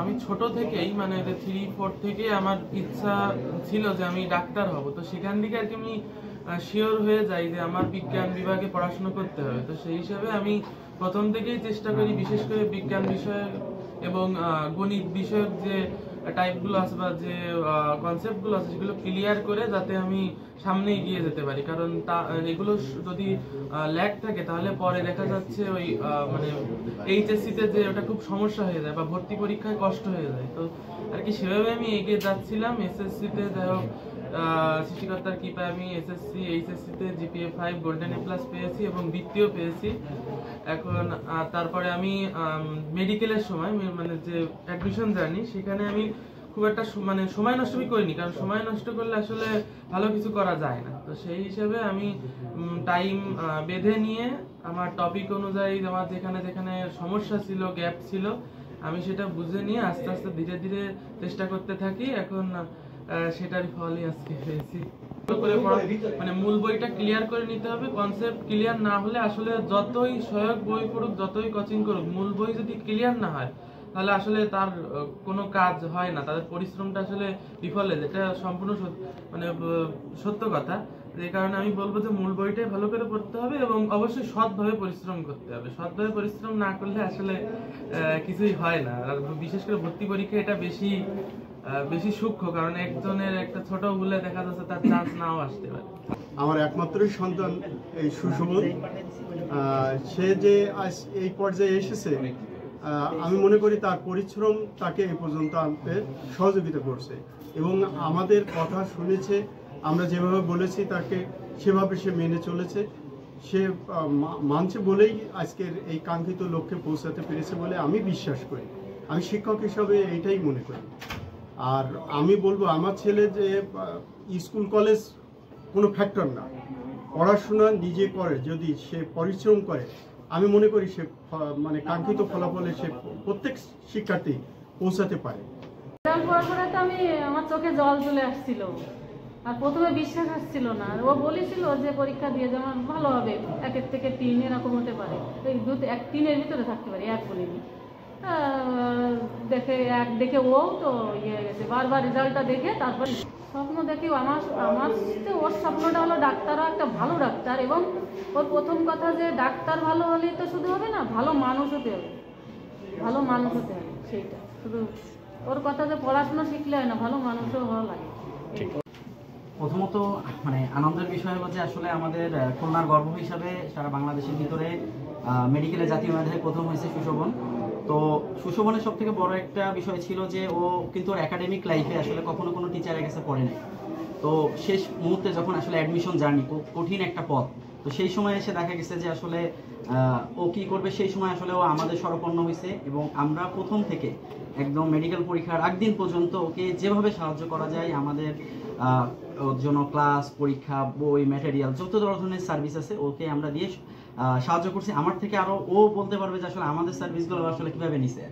আমি ছোট থেকেই মানে 3-4 থেকে আমার ইচ্ছা ছিল যে আমি ডাক্তার হব। তো সেখান থেকে আর কি আমি শিওর হয়ে যাই যে আমার বিজ্ঞান বিভাগে পড়াশোনা করতে হবে। তো সেই হিসাবে আমি প্রথম থেকেই চেষ্টা করি বিশেষ করে বিজ্ঞান বিষয়ক এবং গণিত বিষয়ক যে টাইপগুলো আছে বা যে কনসেপ্টগুলো আছে সেগুলো ক্লিয়ার করে যাতে আমি সামনে এগিয়ে যেতে পারি। কারণ এগুলো যদি ল্যাগ থাকে তাহলে পরে দেখা যাচ্ছে ওই মানে এইচএসসি তে যে ওটা খুব সমস্যা হয়ে যায় বা ভর্তি পরীক্ষায় কষ্ট হয়ে যায়। তো আর কি সেভাবে আমি এগিয়ে যাচ্ছিলাম। এসএসসি তে যাই হোক সৃষ্টিকর্তার কৃপায় আমি এসএসসি এইচএসসি তে জিপিএ 5 গোল্ডেন এ প্লাস পেয়েছি এবং বৃত্তিও পেয়েছি। এখন তারপরে আমি মেডিকেলের সময় মানে যে অ্যাডমিশন জার্নি সেখানে আমি খুব একটা মানে সময় নষ্ট করিনি, কারণ সময় নষ্ট করলে আসলে ভালো কিছু করা যায় না। তো সেই হিসেবে আমি টাইম বেঁধে নিয়ে আমার টপিক অনুযায়ী আমার যেখানে যেখানে সমস্যা ছিল, গ্যাপ ছিল, আমি সেটা বুঝে নিয়ে আস্তে আস্তে ধীরে ধীরে চেষ্টা করতে থাকি। এখন সেটার ফলই আজকে পেয়েছি। মানে মূল বইটা ক্লিয়ার করে নিতে হবে। কনসেপ্ট ক্লিয়ার না হলে আসলে যতই সহায়ক বই পড়ুক, যতই কোচিং করুক, মূল বই যদি ক্লিয়ার না হয় তাহলে আসলে তার কোনো কাজ হয় না, তাদের পরিশ্রমটা আসলে বিফল হয়। এটা সম্পূর্ণ মানে সত্য কথা। যে কারণে আমি বলবো যে মূল বইটাই ভালো করে পড়তে হবে এবং অবশ্যই সৎভাবে পরিশ্রম করতে হবে। সৎভাবে পরিশ্রম না করলে আসলে কিছুই হয় না। আর বিশেষ করে ভর্তি পরীক্ষা এটা বেশি সূক্ষ্ম, কারণ একজনের একটা ছোট ভুলে দেখা যাচ্ছে তার চান্স নাও আসতে পারে। আমার একমাত্রই সন্তান এই সুশোভন, সে যে আজ এই পর্যায়ে এসেছে, আমি মনে করি তার পরিশ্রম তাকে এই পর্যন্ত আনতে সহযোগিতা করছে এবং আমাদের কথা শুনেছে। আমরা যেভাবে বলেছি তাকে সেভাবে সে মেনে চলেছে। সে মানছে বলেই আজকের এই কাঙ্ক্ষিত লক্ষ্যে পৌঁছাতে পেরেছে বলে আমি বিশ্বাস করি। আমি শিক্ষক হিসাবে এইটাই মনে করি। আর আমি বলবো আমার ছেলে যে স্কুল কলেজ কোনো ফ্যাক্টর না, পড়াশোনা নিজে করে, যদি সে পরিশ্রম করে, আমি মনে করি সে মানে কাঙ্ক্ষিত ফলাফলে সে প্রত্যেক শিক্ষার্থী পৌঁছাতে পারে। আমি আমার চোখে জল চলে আসছিল, আর প্রথমে বিশ্বাস আসছিল না। ও বলেছিল যে পরীক্ষা দিয়ে যেমন ভালো হবে, 1 থেকে 3 এরকম হতে পারে, 3-এর ভিতরে থাকতে পারে, 1 বলিনি। দেখে ও তো ইয়ে গেছে, বারবার রেজাল্টটা দেখে তারপর স্বপ্ন দেখি আমার ওর স্বপ্নটা হলো ডাক্তার, একটা ভালো ডাক্তার। এবং ওর প্রথম কথা যে ডাক্তার ভালো হলেই তো শুধু হবে না, ভালো মানুষ হতে হবে, ভালো মানুষ হতে হবে। সেইটা শুধু ওর কথা যে পড়াশোনা শিখলে হয় না, ভালো মানুষও হওয়া লাগে। প্রথমত মানে আনন্দের বিষয় হচ্ছে আসলে আমাদের খুলনার গর্ব হিসাবে সারা বাংলাদেশের ভিতরে মেডিকেলে জাতীয় মেধায় প্রথম হয়েছে সুশোভন। তো সুশোভনের সব থেকে বড় একটা বিষয় ছিল যে ও কিন্তু ওর একাডেমিক লাইফে আসলে কখনো কোনো টিচারের কাছে পড়ে নাই। তো শেষ মুহূর্তে যখন আসলে অ্যাডমিশন জার্নি, কঠিন একটা পথ, তো সেই সময় এসে দেখা গেছে যে আসলে ও কি করবে, সেই সময় আসলে ও আমাদের শরণাপন্ন হয়েছে এবং আমরা প্রথম থেকে একদম মেডিকেল পরীক্ষার আগদিন পর্যন্ত ওকে যেভাবে সাহায্য করা যায়, আমাদের ওর জন্য ক্লাস, পরীক্ষা, বই, ম্যাটেরিয়াল, যত ধরনের সার্ভিস আছে ওকে আমরা দিয়ে সাহায্য করছি। আমার থেকে আরো ও বলতে পারবে যে আসলে আমাদের সার্ভিসগুলো আসলে কিভাবে নিছে।